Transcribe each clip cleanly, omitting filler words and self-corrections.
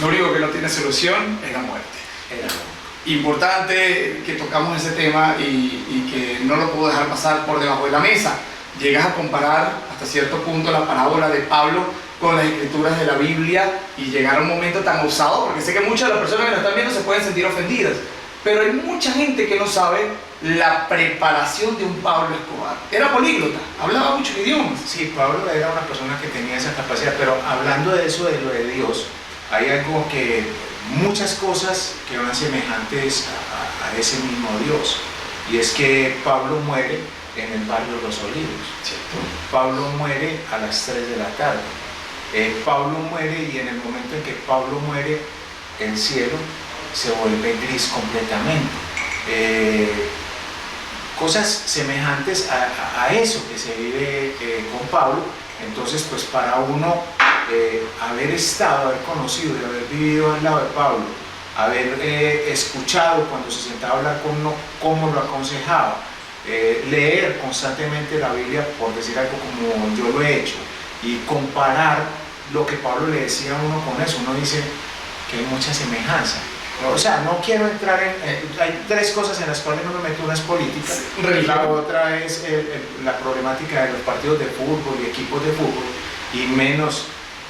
Lo único que no tiene solución es la muerte. Importante que tocamos ese tema y que no lo puedo dejar pasar por debajo de la mesa. Llegas a comparar hasta cierto punto la parábola de Pablo con las escrituras de la Biblia y llegar a un momento tan osado, porque sé que muchas de las personas que nos están viendo se pueden sentir ofendidas, pero hay mucha gente que no sabe la preparación de un Pablo Escobar. Era políglota, hablaba muchos idiomas. Sí, Pablo era una persona que tenía esa capacidad, pero hablando de eso, de lo de Dios, hay algo que, muchas cosas que van semejantes a ese mismo Dios, y es que Pablo muere en el barrio Los Olivos. ¿Cierto? Pablo muere a las 3 de la tarde. Pablo muere, y en el momento en que Pablo muere, el cielo se vuelve gris completamente. Cosas semejantes a eso que se vive con Pablo. Entonces, pues para uno haber estado, haber conocido y haber vivido al lado de Pablo, haber escuchado cuando se sentaba a hablar con uno cómo lo aconsejaba, leer constantemente la Biblia, por decir algo, como yo lo he hecho, y comparar lo que Pablo le decía a uno con eso, uno dice que hay mucha semejanza. O sea, no quiero entrar en... hay tres cosas en las cuales no me meto. Una es política, la otra es la problemática de los partidos de fútbol y equipos de fútbol, y menos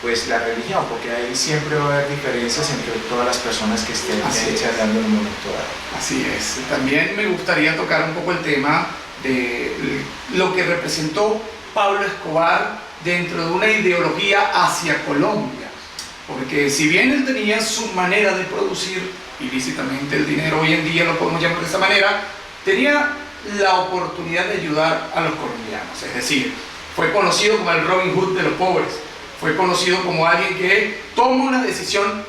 pues la religión, porque ahí siempre va a haber diferencias entre todas las personas que estén charlando en un momento dado. Así es. También me gustaría tocar un poco el tema de lo que representó Pablo Escobar dentro de una ideología hacia Colombia. Porque si bien él tenía su manera de producir ilícitamente el dinero, hoy en día lo podemos llamar de esa manera, tenía la oportunidad de ayudar a los colombianos. Es decir, fue conocido como el Robin Hood de los pobres, fue conocido como alguien que toma una decisión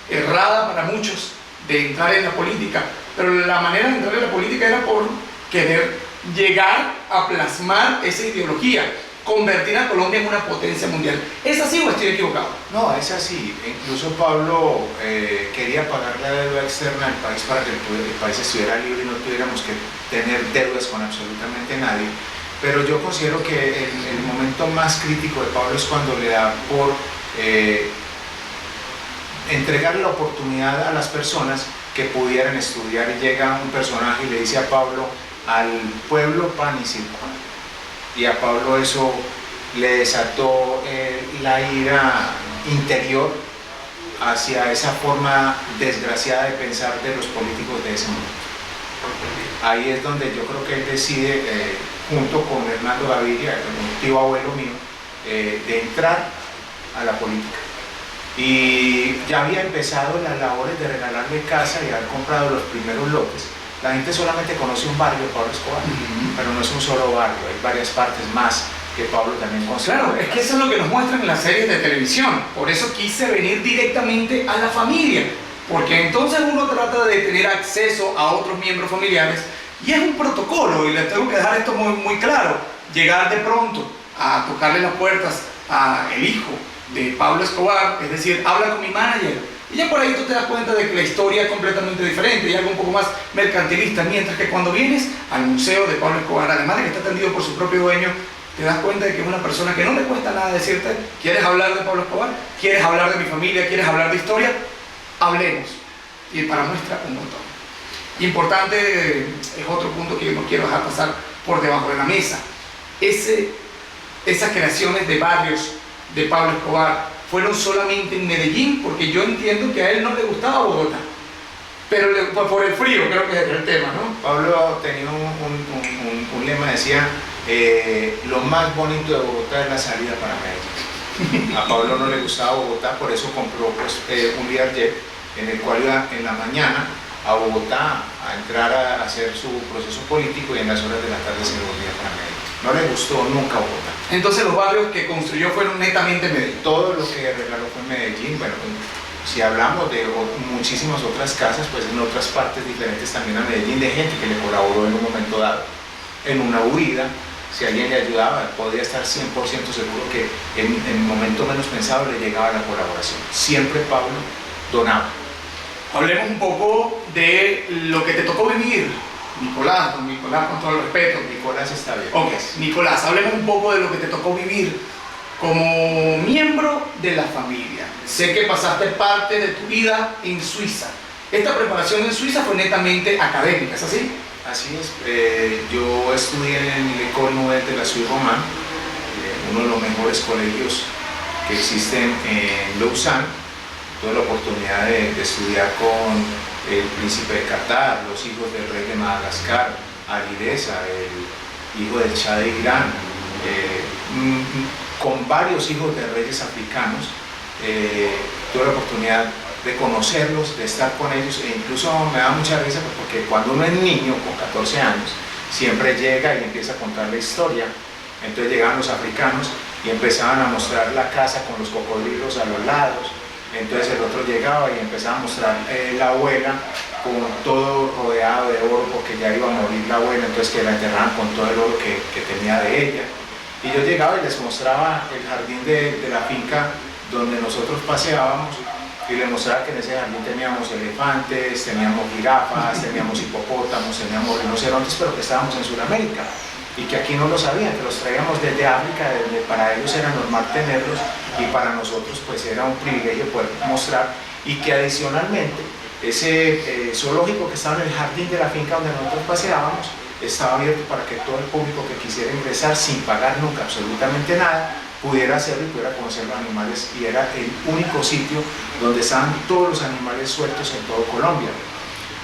errada para muchos de entrar en la política, pero la manera de entrar en la política era por querer llegar a plasmar esa ideología, convertir a Colombia en una potencia mundial. ¿Es así o estoy equivocado? No, es así. Incluso Pablo quería pagar la deuda externa del país para que el país estuviera libre y no tuviéramos que tener deudas con absolutamente nadie. Pero yo considero que el momento más crítico de Pablo es cuando le da por entregar la oportunidad a las personas que pudieran estudiar, y llega un personaje y le dice a Pablo: al pueblo pan y circo. Y a Pablo eso le desató la ira interior hacia esa forma desgraciada de pensar de los políticos de ese momento. Ahí es donde yo creo que él decide, junto con Hernando Gaviria, un tío abuelo mío, de entrar a la política. Y ya había empezado las labores de regalarle casa y haber comprado los primeros lotes. La gente solamente conoce un barrio de Pablo Escobar, pero no es un solo barrio, hay varias partes más que Pablo también conoce. Claro, es que eso es lo que nos muestran en las series de televisión. Por eso quise venir directamente a la familia, porque entonces uno trata de tener acceso a otros miembros familiares, y es un protocolo, y les tengo que dejar esto muy, muy claro. Llegar de pronto a tocarle las puertas al hijo de Pablo Escobar, es decir, habla con mi manager, y ya por ahí tú te das cuenta de que la historia es completamente diferente y algo un poco más mercantilista, mientras que cuando vienes al museo de Pablo Escobar, además de que está atendido por su propio dueño, te das cuenta de que es una persona que no le cuesta nada decirte: ¿quieres hablar de Pablo Escobar? ¿Quieres hablar de mi familia? ¿Quieres hablar de historia? Hablemos. Y para muestra un montón. Importante, es otro punto que yo no quiero dejar pasar por debajo de la mesa. Esas creaciones de barrios de Pablo Escobar fueron solamente en Medellín, porque yo entiendo que a él no le gustaba Bogotá, pero por el frío creo que es el tema, ¿no? Pablo tenía un lema, decía: lo más bonito de Bogotá es la salida para Medellín. A Pablo no le gustaba Bogotá, por eso compró pues, un Learjet, en el cual iba en la mañana a Bogotá a entrar a hacer su proceso político, y en las horas de la tarde se volvía para Medellín. No le gustó nunca Bogotá. Entonces los barrios que construyó fueron netamente Medellín. Todo lo que regaló fue Medellín. Bueno, si hablamos de muchísimas otras casas, pues en otras partes diferentes también a Medellín, de gente que le colaboró en un momento dado, en una huida. Si alguien le ayudaba, podía estar 100% seguro que en el momento menos pensado le llegaba la colaboración. Siempre Pablo donaba. Hablemos un poco de lo que te tocó vivir, Nicolás, don Nicolás, con todo el respeto. Nicolás está bien. Ok, Nicolás, hablemos un poco de lo que te tocó vivir como miembro de la familia. sé que pasaste parte de tu vida en Suiza. Esta preparación en Suiza fue netamente académica, ¿es así? Así es. Yo estudié en l'École Nouvelle de la Suisse Romande, uno de los mejores colegios que existen en Lausanne. Tuve la oportunidad de estudiar con el príncipe de Qatar, los hijos del rey de Madagascar, Ali Deza, el hijo del Shah de Irán, con varios hijos de reyes africanos. Tuve la oportunidad de conocerlos, de estar con ellos, e incluso me da mucha risa porque cuando uno es niño, con 14 años, siempre llega y empieza a contar la historia. Entonces llegaban los africanos y empezaban a mostrar la casa con los cocodrilos a los lados. Entonces el otro llegaba y empezaba a mostrar la abuela con todo rodeado de oro, porque ya iba a morir la abuela, entonces que la enterraban con todo el oro que tenía de ella. Y yo llegaba y les mostraba el jardín de la finca donde nosotros paseábamos, y les mostraba que en ese jardín teníamos elefantes, teníamos jirafas, teníamos hipopótamos, teníamos rinocerontes, pero que estábamos en Sudamérica y que aquí no lo sabían, que los traíamos desde África, donde para ellos era normal tenerlos y para nosotros pues era un privilegio poder mostrar. Y que adicionalmente ese zoológico que estaba en el jardín de la finca donde nosotros paseábamos estaba abierto para que todo el público que quisiera ingresar sin pagar nunca absolutamente nada pudiera hacerlo y pudiera conocer los animales, y era el único sitio donde estaban todos los animales sueltos en todo Colombia.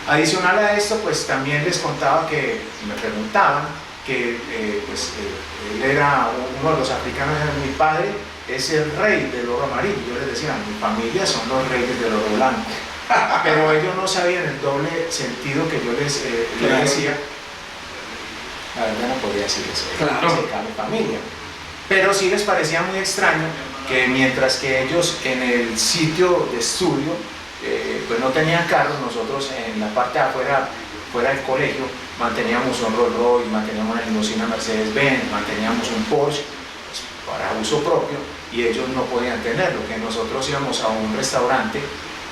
Adicional a esto, pues también les contaba que me preguntaban que él era uno de los africanos, mi padre es el rey del oro amarillo. Yo les decía, mi familia son los reyes del oro blanco, pero ellos no sabían el doble sentido que yo les decía. La verdad no podía decir eso, claro. Mi familia. Pero sí les parecía muy extraño que mientras que ellos en el sitio de estudio pues no tenían carros, nosotros en la parte de afuera, fuera del colegio, manteníamos un Rolls Royce, manteníamos una limusina Mercedes-Benz, manteníamos un Porsche pues, para uso propio, y ellos no podían tenerlo, que nosotros íbamos a un restaurante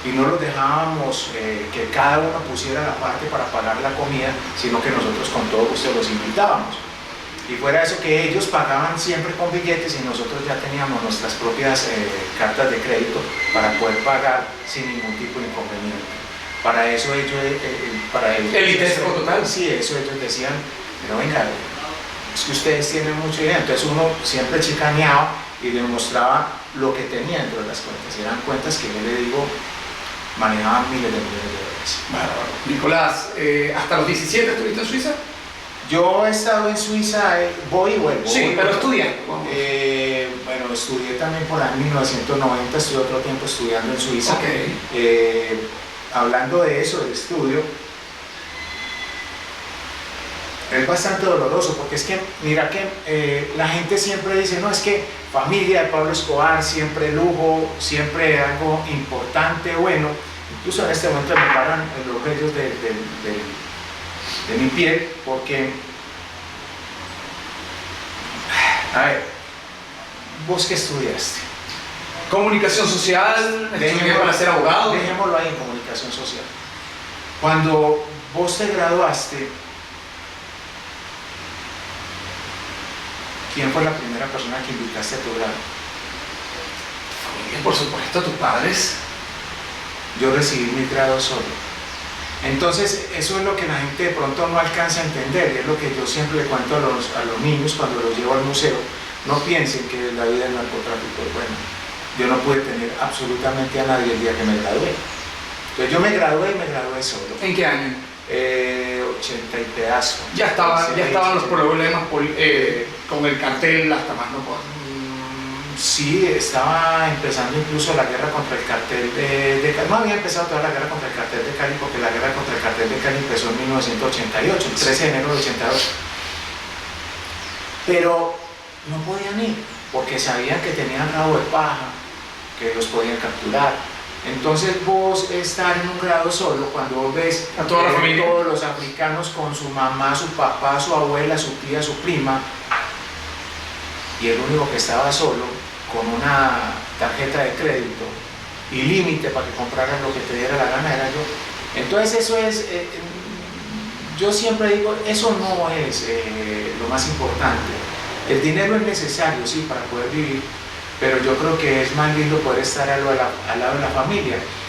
y no los dejábamos que cada uno pusiera la parte para pagar la comida, sino que nosotros con todo gusto los invitábamos. Y fuera eso, que ellos pagaban siempre con billetes y nosotros ya teníamos nuestras propias cartas de crédito para poder pagar sin ningún tipo de inconveniente. Para eso ellos... ¿El liderazgo total? Sí, eso ellos decían, pero venga, es que ustedes tienen mucho dinero. Entonces uno siempre chicaneaba y le mostraba lo que tenía dentro de las cuentas. Y eran cuentas que yo le digo, manejaban miles de millones de dólares. Bárbaro. Nicolás, ¿hasta los 17 estuviste en Suiza? Yo he estado en Suiza, voy y vuelvo. Sí, pero estudia. Bueno, estudié también por ahí en 1990, estuve otro tiempo estudiando en Suiza. Okay. Hablando de eso, del estudio, es bastante doloroso, porque es que, mira que la gente siempre dice, no, es que familia de Pablo Escobar, siempre lujo, siempre algo importante, bueno, incluso en este momento me paran los vellos de mi piel, porque, a ver, ¿vos qué estudiaste? Comunicación social, estudié para ser abogado. Dejémoslo ahí en comunicación social. Cuando vos te graduaste, ¿quién fue la primera persona que invitaste a tu grado? Familia, por supuesto, tus padres. Yo recibí mi grado solo. Entonces, eso es lo que la gente de pronto no alcanza a entender, y es lo que yo siempre le cuento a los niños cuando los llevo al museo. No piensen que la vida del narcotráfico es buena. Yo no pude tener absolutamente a nadie el día que me gradué. Entonces yo me gradué y me gradué solo. ¿En qué año? 80 y pedazo. Ya estaban los problemas con el cartel hasta más no poder. Sí, estaba empezando incluso la guerra contra el cartel de Cali. No había empezado toda la guerra contra el cartel de Cali, porque la guerra contra el cartel de Cali empezó en 1988, el 13 de enero de 88. Pero no podían ir, porque sabían que tenían rabo de paja, que los podían capturar. Entonces vos estar en un grado solo, cuando vos ves a toda la familia, todos los africanos con su mamá, su papá, su abuela, su tía, su prima, y el único que estaba solo, con una tarjeta de crédito y límite para que compraran lo que te diera la gana, era yo. Entonces eso es, yo siempre digo, eso no es lo más importante. El dinero es necesario, sí, para poder vivir, pero yo creo que es más lindo poder estar al lado de la familia.